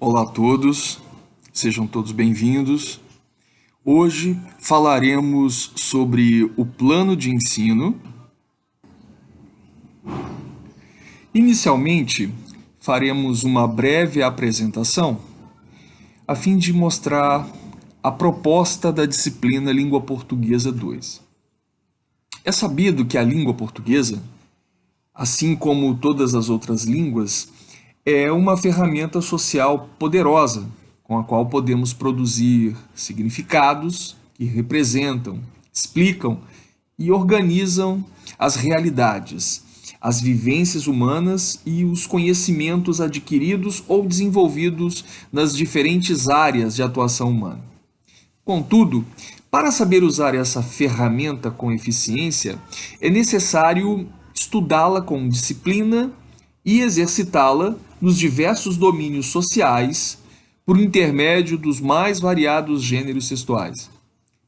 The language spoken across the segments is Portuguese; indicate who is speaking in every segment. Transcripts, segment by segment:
Speaker 1: Olá a todos, sejam todos bem-vindos. Hoje falaremos sobre o plano de ensino. Inicialmente, faremos uma breve apresentação a fim de mostrar a proposta da disciplina Língua Portuguesa 2. É sabido que a língua portuguesa, assim como todas as outras línguas, é uma ferramenta social poderosa com a qual podemos produzir significados que representam, explicam e organizam as realidades, as vivências humanas e os conhecimentos adquiridos ou desenvolvidos nas diferentes áreas de atuação humana. Contudo, para saber usar essa ferramenta com eficiência, é necessário estudá-la com disciplina e exercitá-la nos diversos domínios sociais por intermédio dos mais variados gêneros textuais.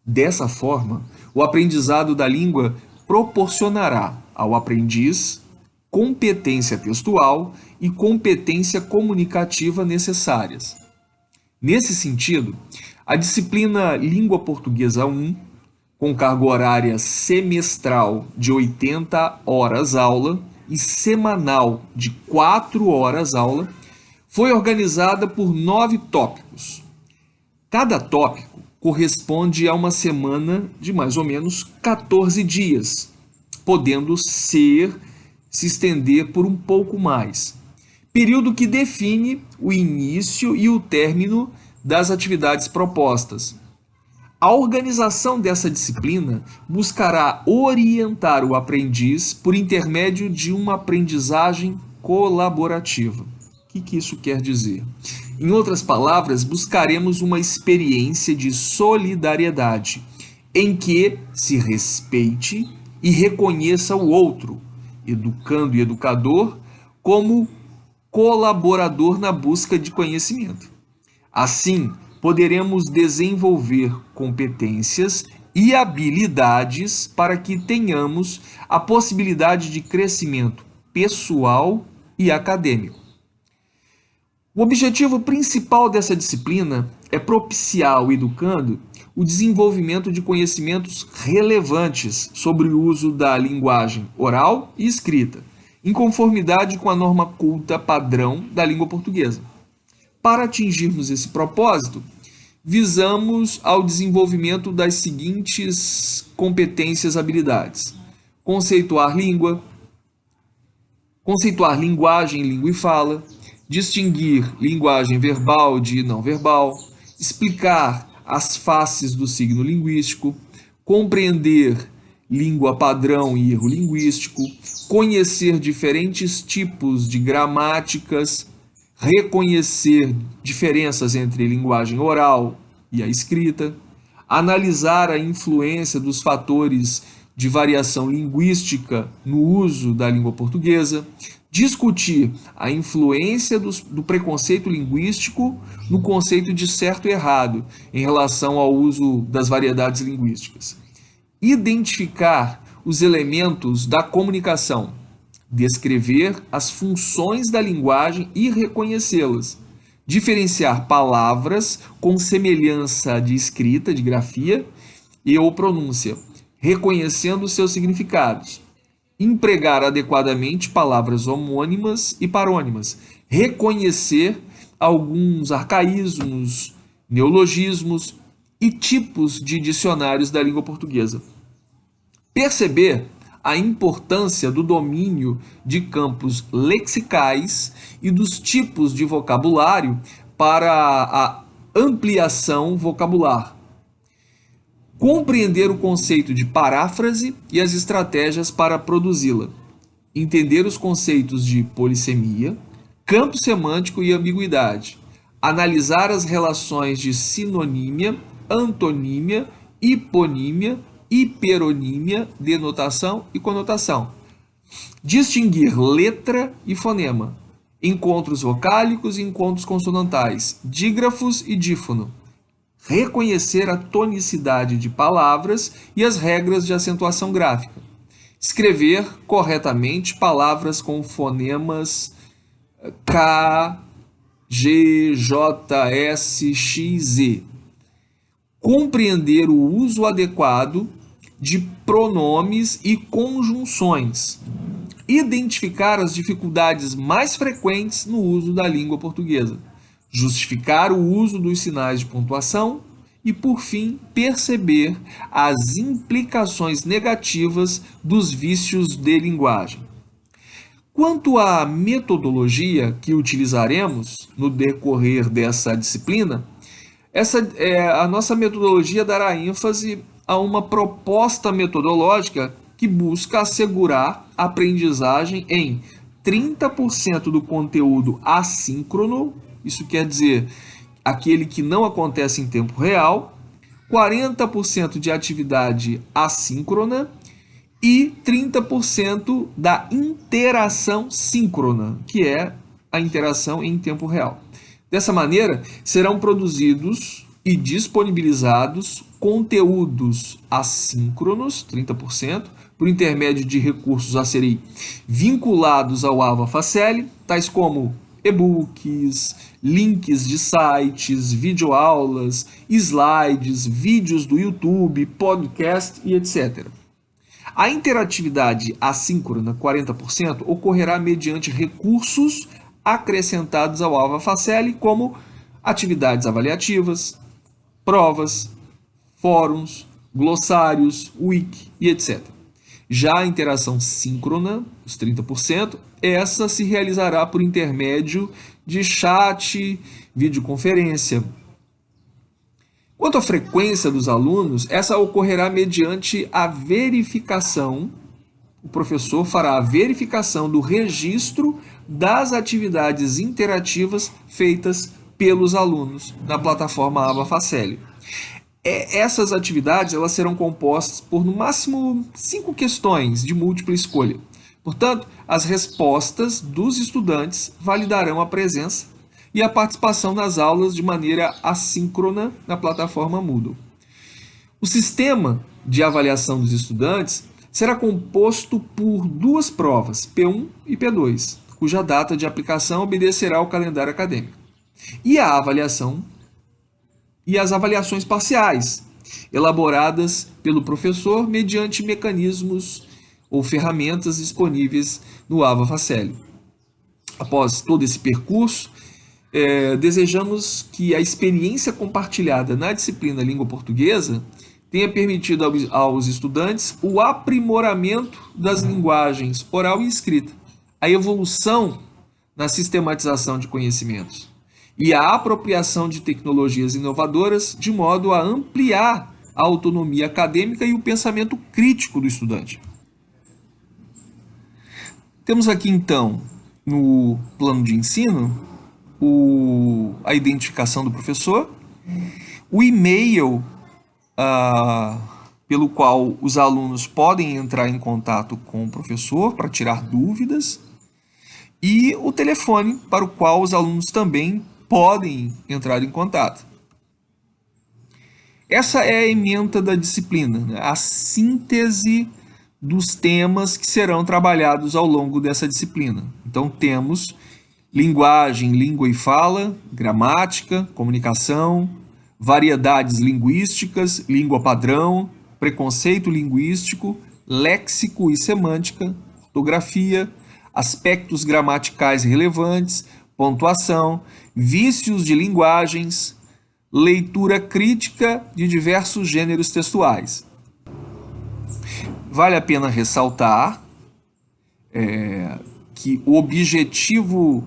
Speaker 1: Dessa forma, o aprendizado da língua proporcionará ao aprendiz competência textual e competência comunicativa necessárias. Nesse sentido, a disciplina Língua Portuguesa 1, com carga horária semestral de 80 horas aula e semanal de 4 horas aula, foi organizada por 9 tópicos. Cada tópico corresponde a uma semana de mais ou menos 14 dias, podendo se estender por um pouco mais, período que define o início e o término das atividades propostas. A organização dessa disciplina buscará orientar o aprendiz por intermédio de uma aprendizagem colaborativa. O que isso quer dizer? Em outras palavras, buscaremos uma experiência de solidariedade, em que se respeite e reconheça o outro, educando e educador, como colaborador na busca de conhecimento. Assim, poderemos desenvolver competências e habilidades para que tenhamos a possibilidade de crescimento pessoal e acadêmico. O objetivo principal dessa disciplina é propiciar ao educando o desenvolvimento de conhecimentos relevantes sobre o uso da linguagem oral e escrita, em conformidade com a norma culta padrão da língua portuguesa. Para atingirmos esse propósito, visamos ao desenvolvimento das seguintes competências e habilidades: conceituar linguagem, língua e fala, distinguir linguagem verbal de não verbal, explicar as faces do signo linguístico, compreender língua padrão e erro linguístico, conhecer diferentes tipos de gramáticas, reconhecer diferenças entre linguagem oral e a escrita, analisar a influência dos fatores de variação linguística no uso da língua portuguesa, discutir a influência do preconceito linguístico no conceito de certo e errado em relação ao uso das variedades linguísticas, identificar os elementos da comunicação, descrever as funções da linguagem e reconhecê-las, diferenciar palavras com semelhança de escrita, de grafia e ou pronúncia, reconhecendo seus significados, empregar adequadamente palavras homônimas e parônimas, reconhecer alguns arcaísmos, neologismos e tipos de dicionários da língua portuguesa. Perceber a importância do domínio de campos lexicais e dos tipos de vocabulário para a ampliação vocabular. Compreender o conceito de paráfrase e as estratégias para produzi-la. Entender os conceitos de polissemia, campo semântico e ambiguidade. Analisar as relações de sinonímia, antonímia, hiponímia, hiperonímia, denotação e conotação. Distinguir letra e fonema, encontros vocálicos e encontros consonantais, dígrafos e dífono. Reconhecer a tonicidade de palavras e as regras de acentuação gráfica. Escrever corretamente palavras com fonemas K, G, J, S, X, Z. Compreender o uso adequado de pronomes e conjunções. Identificar as dificuldades mais frequentes no uso da língua portuguesa. Justificar o uso dos sinais de pontuação e, por fim, perceber as implicações negativas dos vícios de linguagem. Quanto à metodologia que utilizaremos no decorrer dessa disciplina, a nossa metodologia dará ênfase a uma proposta metodológica que busca assegurar a aprendizagem em 30% do conteúdo assíncrono, isso quer dizer aquele que não acontece em tempo real, 40% de atividade assíncrona e 30% da interação síncrona, que é a interação em tempo real. Dessa maneira, serão produzidos e disponibilizados conteúdos assíncronos, 30%, por intermédio de recursos a serem vinculados ao Ava Faceli, tais como e-books, links de sites, videoaulas, slides, vídeos do YouTube, podcast e etc. A interatividade assíncrona, 40%, ocorrerá mediante recursos acrescentados ao Ava Faceli, como atividades avaliativas, provas, fóruns, glossários, wiki e etc. Já a interação síncrona, os 30%, essa se realizará por intermédio de chat, videoconferência. Quanto à frequência dos alunos, essa ocorrerá mediante a verificação. O professor fará a verificação do registro das atividades interativas feitas pelos alunos na plataforma Ava Faceli. Essas atividades elas serão compostas por, no máximo, 5 questões de múltipla escolha. Portanto, as respostas dos estudantes validarão a presença e a participação nas aulas de maneira assíncrona na plataforma Moodle. O sistema de avaliação dos estudantes será composto por 2 provas, P1 e P2, cuja data de aplicação obedecerá ao calendário acadêmico. E as avaliações parciais, elaboradas pelo professor mediante mecanismos ou ferramentas disponíveis no Ava Faceli. Após todo esse percurso, desejamos que a experiência compartilhada na disciplina Língua Portuguesa tenha permitido aos estudantes o aprimoramento das linguagens oral e escrita, a evolução na sistematização de conhecimentos e a apropriação de tecnologias inovadoras de modo a ampliar a autonomia acadêmica e o pensamento crítico do estudante. Temos aqui então, no plano de ensino, a identificação do professor, o e-mail pelo qual os alunos podem entrar em contato com o professor para tirar dúvidas, e o telefone para o qual os alunos também podem entrar em contato. Essa é a ementa da disciplina, né? A síntese dos temas que serão trabalhados ao longo dessa disciplina. Então temos linguagem, língua e fala, gramática, comunicação, variedades linguísticas, língua padrão, preconceito linguístico, léxico e semântica, ortografia, aspectos gramaticais relevantes, pontuação, vícios de linguagens, leitura crítica de diversos gêneros textuais. Vale a pena ressaltar que o objetivo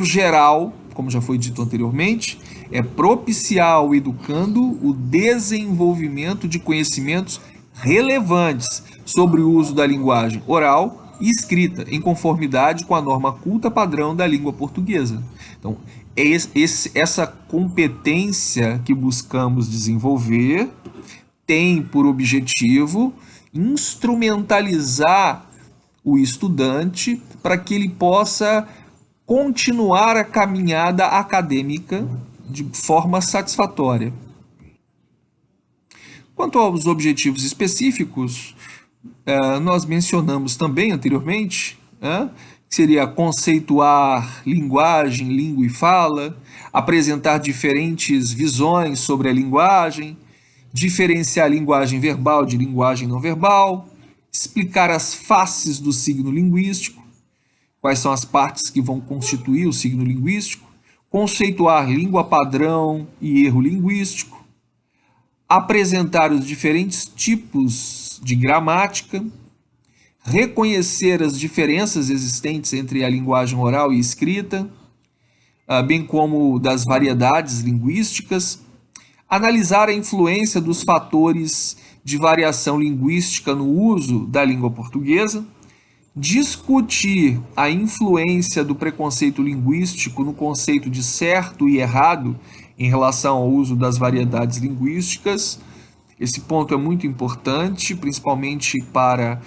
Speaker 1: geral, como já foi dito anteriormente, é propiciar ao educando o desenvolvimento de conhecimentos relevantes sobre o uso da linguagem oral e escrita, em conformidade com a norma culta padrão da língua portuguesa. Então, essa competência que buscamos desenvolver tem por objetivo instrumentalizar o estudante para que ele possa continuar a caminhada acadêmica de forma satisfatória. Quanto aos objetivos específicos, nós mencionamos também anteriormente que seria conceituar linguagem, língua e fala, apresentar diferentes visões sobre a linguagem, diferenciar a linguagem verbal de linguagem não verbal, explicar as faces do signo linguístico, quais são as partes que vão constituir o signo linguístico, conceituar língua padrão e erro linguístico, apresentar os diferentes tipos de gramática, reconhecer as diferenças existentes entre a linguagem oral e escrita, bem como das variedades linguísticas, analisar a influência dos fatores de variação linguística no uso da língua portuguesa, discutir a influência do preconceito linguístico no conceito de certo e errado em relação ao uso das variedades linguísticas. Esse ponto é muito importante, principalmente para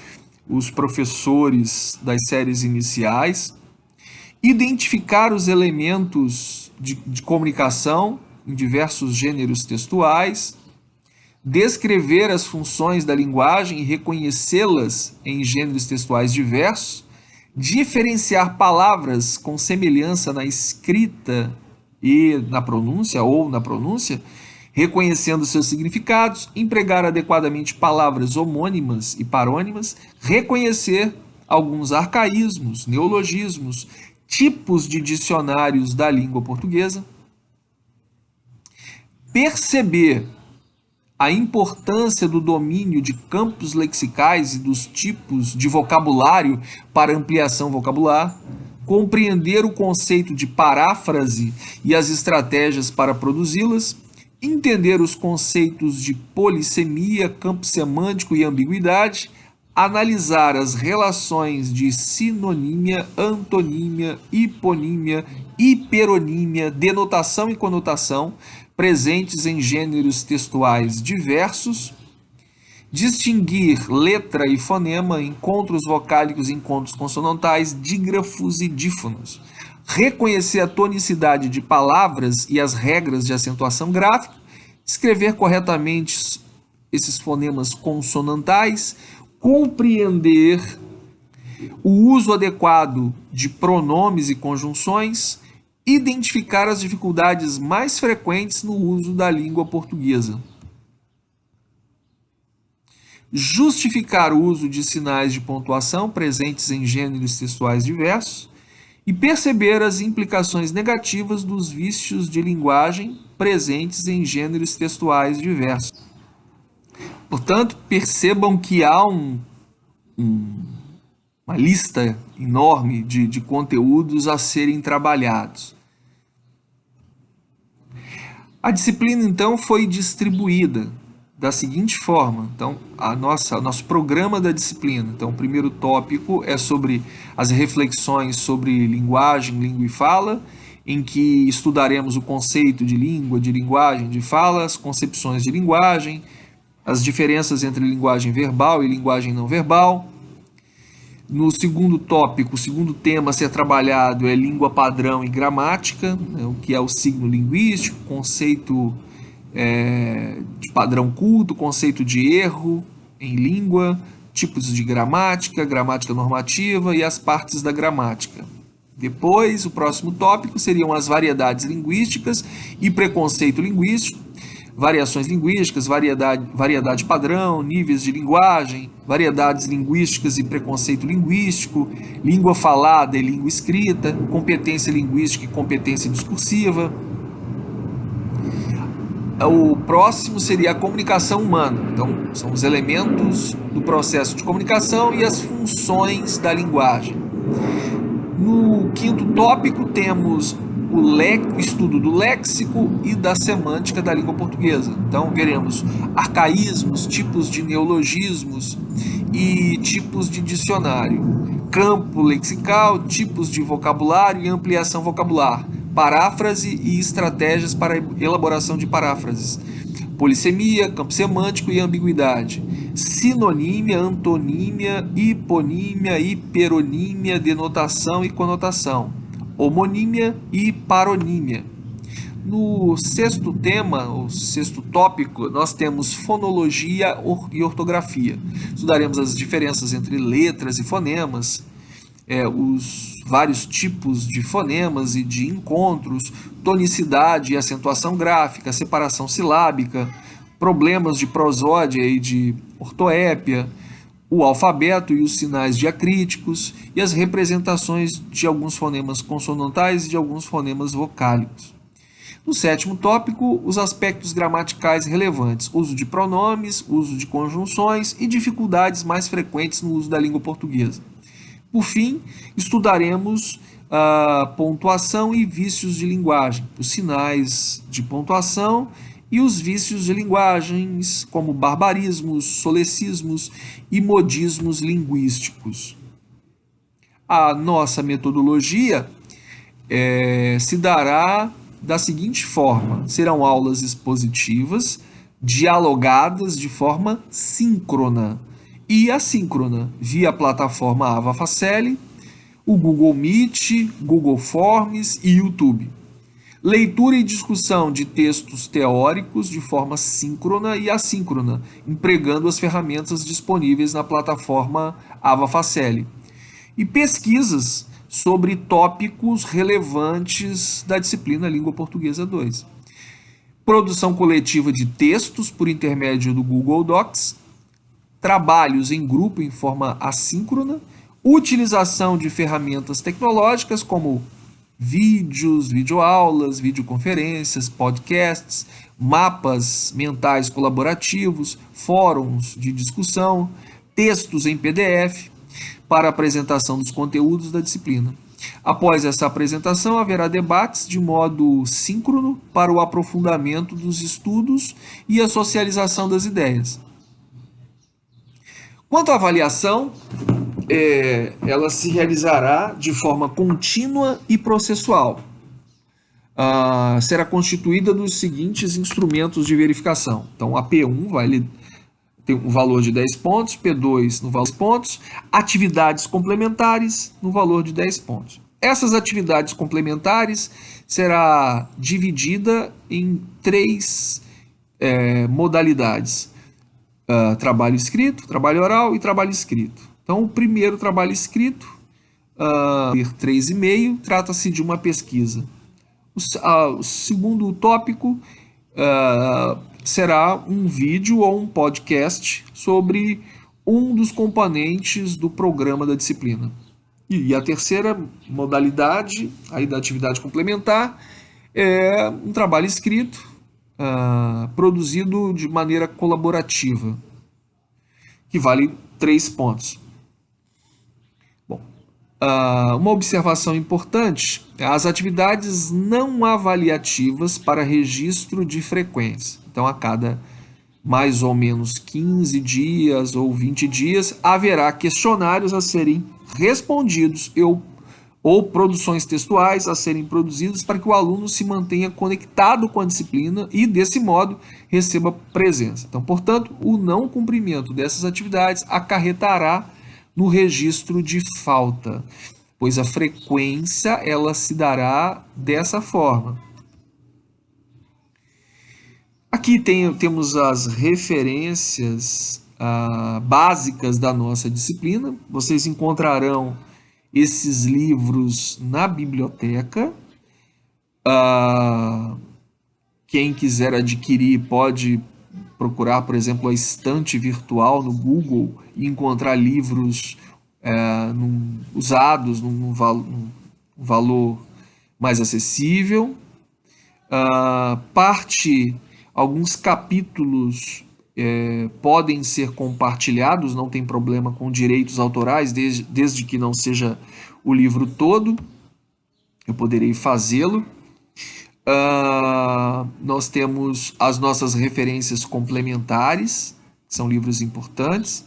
Speaker 1: os professores das séries iniciais. Identificar os elementos de comunicação em diversos gêneros textuais, descrever as funções da linguagem e reconhecê-las em gêneros textuais diversos, diferenciar palavras com semelhança na escrita e na pronúncia ou na pronúncia, reconhecendo seus significados, empregar adequadamente palavras homônimas e parônimas, reconhecer alguns arcaísmos, neologismos, tipos de dicionários da língua portuguesa, perceber a importância do domínio de campos lexicais e dos tipos de vocabulário para ampliação vocabular, compreender o conceito de paráfrase e as estratégias para produzi-las, entender os conceitos de polissemia, campo semântico e ambiguidade, analisar as relações de sinonímia, antonímia, hiponímia, hiperonímia, denotação e conotação presentes em gêneros textuais diversos, distinguir letra e fonema, encontros vocálicos e encontros consonantais, dígrafos e dífonos, reconhecer a tonicidade de palavras e as regras de acentuação gráfica, escrever corretamente esses fonemas consonantais, compreender o uso adequado de pronomes e conjunções, identificar as dificuldades mais frequentes no uso da língua portuguesa, justificar o uso de sinais de pontuação presentes em gêneros textuais diversos e perceber as implicações negativas dos vícios de linguagem presentes em gêneros textuais diversos. Portanto, percebam que há uma lista enorme de conteúdos a serem trabalhados. A disciplina, então, foi distribuída da seguinte forma. Então, nosso programa da disciplina. Então, o primeiro tópico é sobre as reflexões sobre linguagem, língua e fala, em que estudaremos o conceito de língua, de linguagem, de fala, as concepções de linguagem, as diferenças entre linguagem verbal e linguagem não verbal. No segundo tópico, o segundo tema a ser trabalhado é língua padrão e gramática, né, o que é o signo linguístico, conceito de padrão culto, conceito de erro em língua, tipos de gramática, gramática normativa e as partes da gramática. Depois, o próximo tópico seriam as variedades linguísticas e preconceito linguístico, variações linguísticas, variedade padrão, níveis de linguagem, variedades linguísticas e preconceito linguístico, língua falada e língua escrita, competência linguística e competência discursiva. O próximo seria a comunicação humana. Então, são os elementos do processo de comunicação e as funções da linguagem. No quinto tópico, temos o estudo do léxico e da semântica da língua portuguesa. Então, veremos arcaísmos, tipos de neologismos e tipos de dicionário, campo lexical, tipos de vocabulário e ampliação vocabular, paráfrase e estratégias para elaboração de paráfrases, polissemia, campo semântico e ambiguidade, sinonímia, antonímia, hiponímia, hiperonímia, denotação e conotação, homonímia e paronímia. No sexto tema, o sexto tópico, nós temos fonologia e ortografia. Estudaremos as diferenças entre letras e fonemas, os vários tipos de fonemas e de encontros, tonicidade e acentuação gráfica, separação silábica, problemas de prosódia e de ortoépia, o alfabeto e os sinais diacríticos e as representações de alguns fonemas consonantais e de alguns fonemas vocálicos. No sétimo tópico, os aspectos gramaticais relevantes, uso de pronomes, uso de conjunções e dificuldades mais frequentes no uso da língua portuguesa. Por fim, estudaremos a pontuação e vícios de linguagem, os sinais de pontuação e os vícios de linguagens, como barbarismos, solecismos e modismos linguísticos. A nossa metodologia se dará da seguinte forma: serão aulas expositivas, dialogadas de forma síncrona e assíncrona, via a plataforma Ava Faceli, o Google Meet, Google Forms e YouTube. Leitura e discussão de textos teóricos de forma síncrona e assíncrona, empregando as ferramentas disponíveis na plataforma Ava Faceli. E pesquisas sobre tópicos relevantes da disciplina Língua Portuguesa 2. Produção coletiva de textos por intermédio do Google Docs, trabalhos em grupo em forma assíncrona, utilização de ferramentas tecnológicas como vídeos, videoaulas, videoconferências, podcasts, mapas mentais colaborativos, fóruns de discussão, textos em PDF para apresentação dos conteúdos da disciplina. Após essa apresentação, haverá debates de modo síncrono para o aprofundamento dos estudos e a socialização das ideias. Quanto à avaliação, ela se realizará de forma contínua e processual. Será constituída dos seguintes instrumentos de verificação. Então, a P1 vai ter um valor de 10 pontos, P2 no valor de 10 pontos, atividades complementares no valor de 10 pontos. Essas atividades complementares será dividida em 3 modalidades: trabalho escrito, trabalho oral e trabalho escrito. Então, o primeiro trabalho escrito, 3,5, trata-se de uma pesquisa. O segundo tópico será um vídeo ou um podcast sobre um dos componentes do programa da disciplina. E a terceira modalidade aí da atividade complementar é um trabalho escrito produzido de maneira colaborativa, que vale 3 pontos. Uma observação importante: as atividades não avaliativas para registro de frequência. Então, a cada mais ou menos 15 dias ou 20 dias, haverá questionários a serem respondidos ou produções textuais a serem produzidas para que o aluno se mantenha conectado com a disciplina e, desse modo, receba presença. Então, portanto, o não cumprimento dessas atividades acarretará no registro de falta, pois a frequência ela se dará dessa forma. Aqui temos as referências básicas da nossa disciplina. Vocês encontrarão esses livros na biblioteca. Quem quiser adquirir pode procurar, por exemplo, a estante virtual no Google e encontrar livros usados num valor mais acessível. Alguns capítulos podem ser compartilhados, não tem problema com direitos autorais, desde que não seja o livro todo, eu poderei fazê-lo. Nós temos as nossas referências complementares, que são livros importantes.